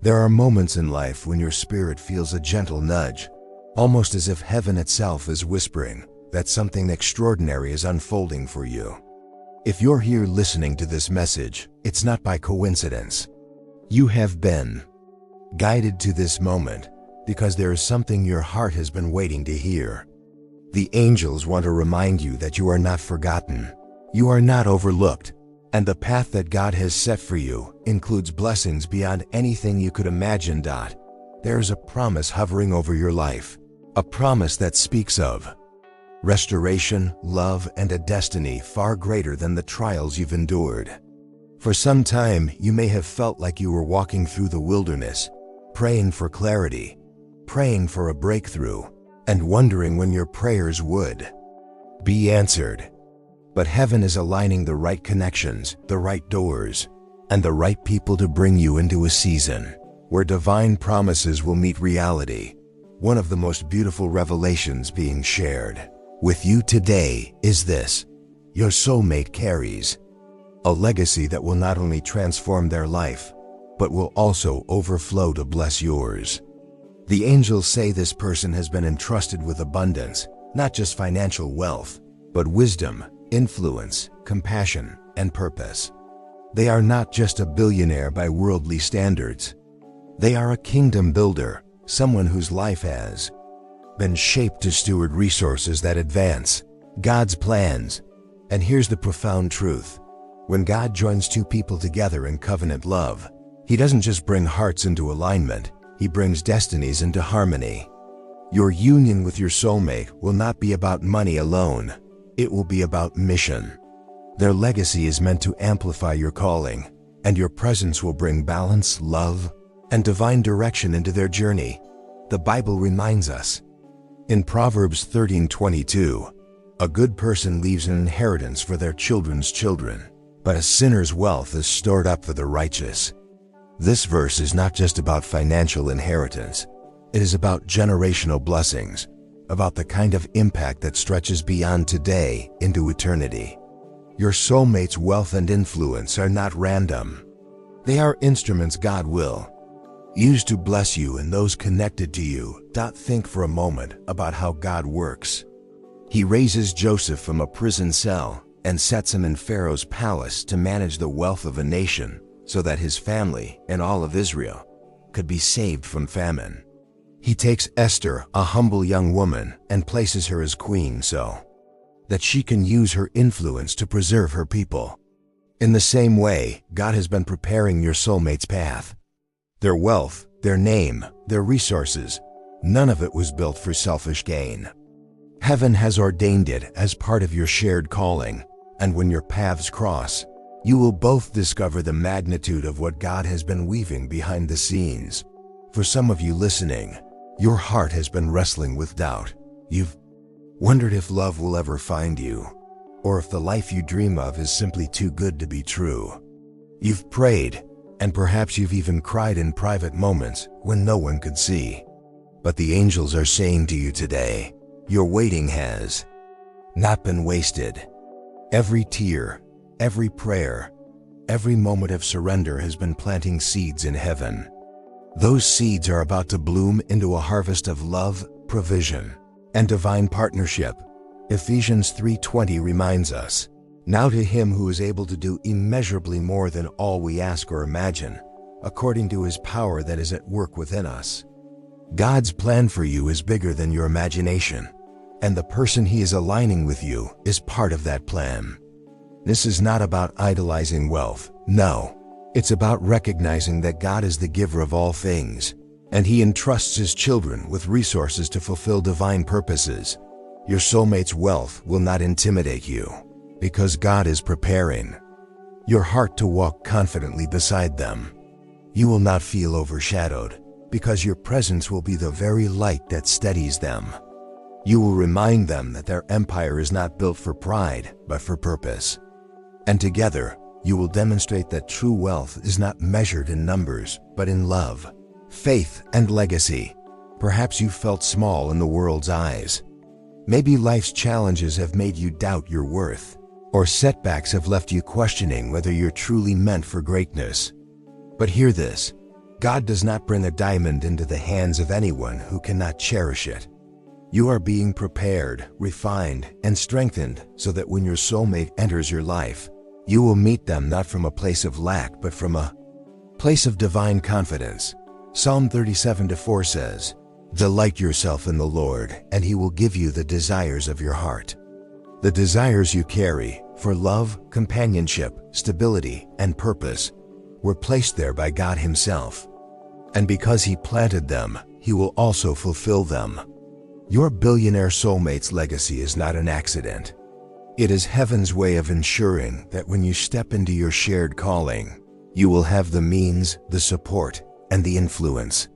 There are moments in life when your spirit feels a gentle nudge, almost as if heaven itself is whispering that something extraordinary is unfolding for you. If you're here listening to this message, it's not by coincidence. You have been guided to this moment because there is something your heart has been waiting to hear. The angels want to remind you that you are not forgotten, you are not overlooked, and the path that God has set for you includes blessings beyond anything you could imagine. There is a promise hovering over your life, a promise that speaks of restoration, love, and a destiny far greater than the trials you've endured. For some time, you may have felt like you were walking through the wilderness, praying for clarity, praying for a breakthrough, and wondering when your prayers would be answered. But heaven is aligning the right connections, the right doors, and the right people to bring you into a season where divine promises will meet reality. One of the most beautiful revelations being shared with you today is this: your soulmate carries a legacy that will not only transform their life, but will also overflow to bless yours. The angels say this person has been entrusted with abundance, not just financial wealth, but wisdom, influence, compassion, and purpose. They are not just a billionaire by worldly standards. They are a kingdom builder, someone whose life has been shaped to steward resources that advance God's plans. And here's the profound truth: when God joins two people together in covenant love, He doesn't just bring hearts into alignment, He brings destinies into harmony. Your union with your soulmate will not be about money alone. It will be about mission. Their legacy is meant to amplify your calling, and your presence will bring balance, love, and divine direction into their journey. The Bible reminds us in Proverbs 13:22, a good person leaves an inheritance for their children's children, but a sinner's wealth is stored up for the righteous. This verse is not just about financial inheritance. It is about generational blessings, about the kind of impact that stretches beyond today into eternity. Your soulmate's wealth and influence are not random. They are instruments God will use to bless you and those connected to you. Think for a moment about how God works. He raises Joseph from a prison cell and sets him in Pharaoh's palace to manage the wealth of a nation so that his family and all of Israel could be saved from famine. He takes Esther, a humble young woman, and places her as queen so that she can use her influence to preserve her people. In the same way, God has been preparing your soulmate's path. Their wealth, their name, their resources, none of it was built for selfish gain. Heaven has ordained it as part of your shared calling, and when your paths cross, you will both discover the magnitude of what God has been weaving behind the scenes. For some of you listening, your heart has been wrestling with doubt. You've wondered if love will ever find you, or if the life you dream of is simply too good to be true. You've prayed, and perhaps you've even cried in private moments when no one could see. But the angels are saying to you today, your waiting has not been wasted. Every tear, every prayer, every moment of surrender has been planting seeds in heaven. Those seeds are about to bloom into a harvest of love, provision, and divine partnership. Ephesians 3:20 reminds us, "Now to Him who is able to do immeasurably more than all we ask or imagine, according to His power that is at work within us." God's plan for you is bigger than your imagination, and the person He is aligning with you is part of that plan. This is not about idolizing wealth. No, it's about recognizing that God is the giver of all things, and He entrusts His children with resources to fulfill divine purposes. Your soulmate's wealth will not intimidate you, because God is preparing your heart to walk confidently beside them. You will not feel overshadowed, because your presence will be the very light that steadies them. You will remind them that their empire is not built for pride, but for purpose. And together, you will demonstrate that true wealth is not measured in numbers, but in love, faith, and legacy. Perhaps you felt small in the world's eyes. Maybe life's challenges have made you doubt your worth, or setbacks have left you questioning whether you're truly meant for greatness. But hear this: God does not bring a diamond into the hands of anyone who cannot cherish it. You are being prepared, refined, and strengthened so that when your soulmate enters your life, you will meet them not from a place of lack but from a place of divine confidence. Psalm 37:4 says, "Delight yourself in the Lord, and He will give you the desires of your heart." The desires you carry for love, companionship, stability, and purpose were placed there by God Himself. And because He planted them, He will also fulfill them. Your billionaire soulmate's legacy is not an accident. It is heaven's way of ensuring that when you step into your shared calling, you will have the means, the support, and the influence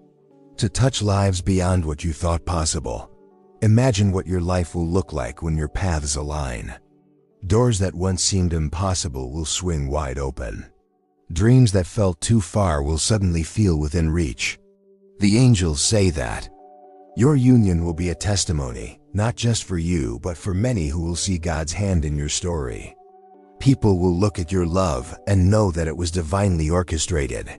to touch lives beyond what you thought possible. Imagine what your life will look like when your paths align. Doors that once seemed impossible will swing wide open. Dreams that felt too far will suddenly feel within reach. The angels say that your union will be a testimony, not just for you, but for many who will see God's hand in your story. People will look at your love and know that it was divinely orchestrated.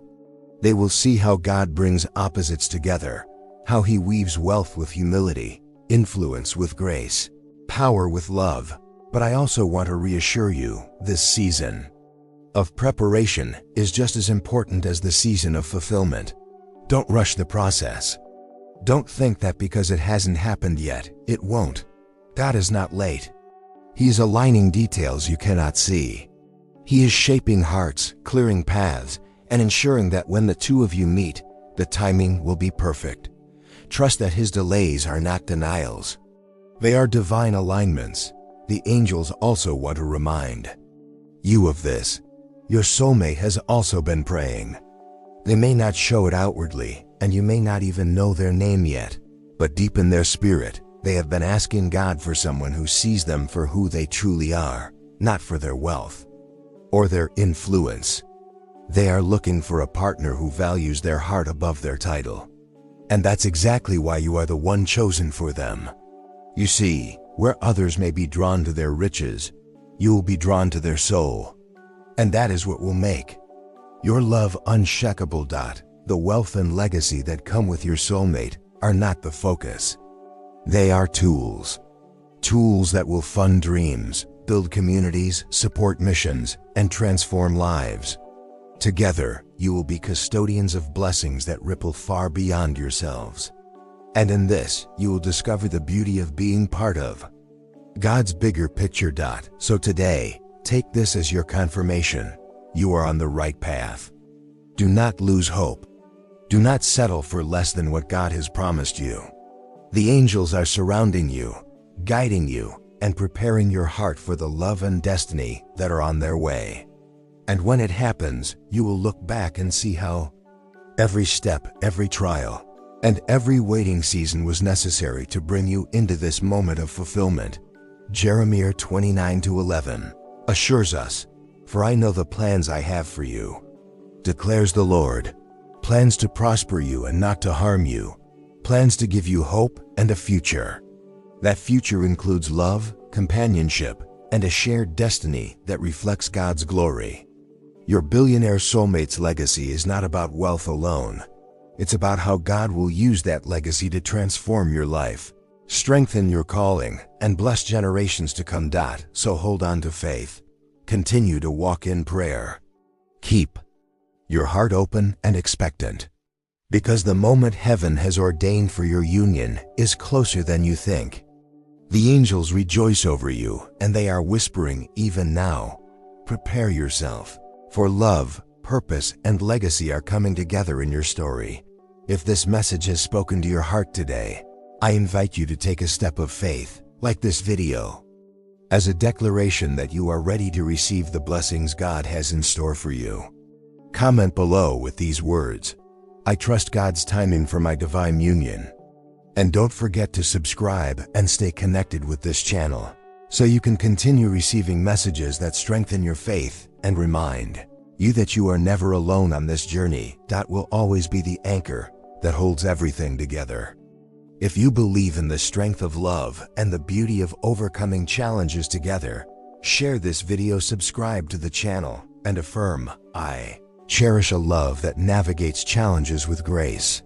They will see how God brings opposites together, how He weaves wealth with humility, influence with grace, power with love. But I also want to reassure you, this season of preparation is just as important as the season of fulfillment. Don't rush the process. Don't think that because it hasn't happened yet, it won't. God is not late. He is aligning details you cannot see. He is shaping hearts, clearing paths, and ensuring that when the two of you meet, the timing will be perfect. Trust that His delays are not denials. They are divine alignments. The angels also want to remind you of this. Your soulmate has also been praying. They may not show it outwardly, and you may not even know their name yet, but deep in their spirit, they have been asking God for someone who sees them for who they truly are, not for their wealth or their influence. They are looking for a partner who values their heart above their title. And that's exactly why you are the one chosen for them. You see, where others may be drawn to their riches, you will be drawn to their soul. And that is what will make your love unshakable. The wealth and legacy that come with your soulmate are not the focus. They are tools. Tools that will fund dreams, build communities, support missions, and transform lives. Together, you will be custodians of blessings that ripple far beyond yourselves. And in this, you will discover the beauty of being part of God's bigger picture. So today, take this as your confirmation. You are on the right path. Do not lose hope. Do not settle for less than what God has promised you. The angels are surrounding you, guiding you, and preparing your heart for the love and destiny that are on their way. And when it happens, you will look back and see how every step, every trial, and every waiting season was necessary to bring you into this moment of fulfillment. Jeremiah 29:11 assures us, "For I know the plans I have for you, declares the Lord, plans to prosper you and not to harm you, plans to give you hope and a future." That future includes love, companionship, and a shared destiny that reflects God's glory. Your billionaire soulmate's legacy is not about wealth alone. It's about how God will use that legacy to transform your life, strengthen your calling, and bless generations to come. So hold on to faith. Continue to walk in prayer. Keep your heart open and expectant, because the moment heaven has ordained for your union is closer than you think. The angels rejoice over you, and they are whispering even now, prepare yourself, for love, purpose, and legacy are coming together in your story. If this message has spoken to your heart today, I invite you to take a step of faith, like this video, as a declaration that you are ready to receive the blessings God has in store for you. Comment below with these words, "I trust God's timing for my divine union." And don't forget to subscribe and stay connected with this channel, so you can continue receiving messages that strengthen your faith and remind you that you are never alone on this journey. Will always be the anchor that holds everything together. If you believe in the strength of love and the beauty of overcoming challenges together, share this video, subscribe to the channel, and affirm, I Cherish a love that navigates challenges with grace.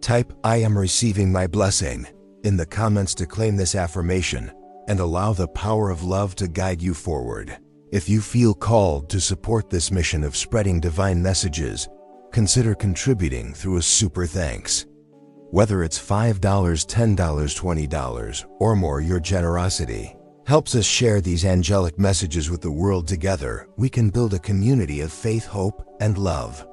Type, "I am receiving my blessing," in the comments to claim this affirmation and allow the power of love to guide you forward. If you feel called to support this mission of spreading divine messages, consider contributing through a super thanks. Whether it's $5, $10, $20, or more, your generosity helps us share these angelic messages with the world. Together, we can build a community of faith, hope, and love.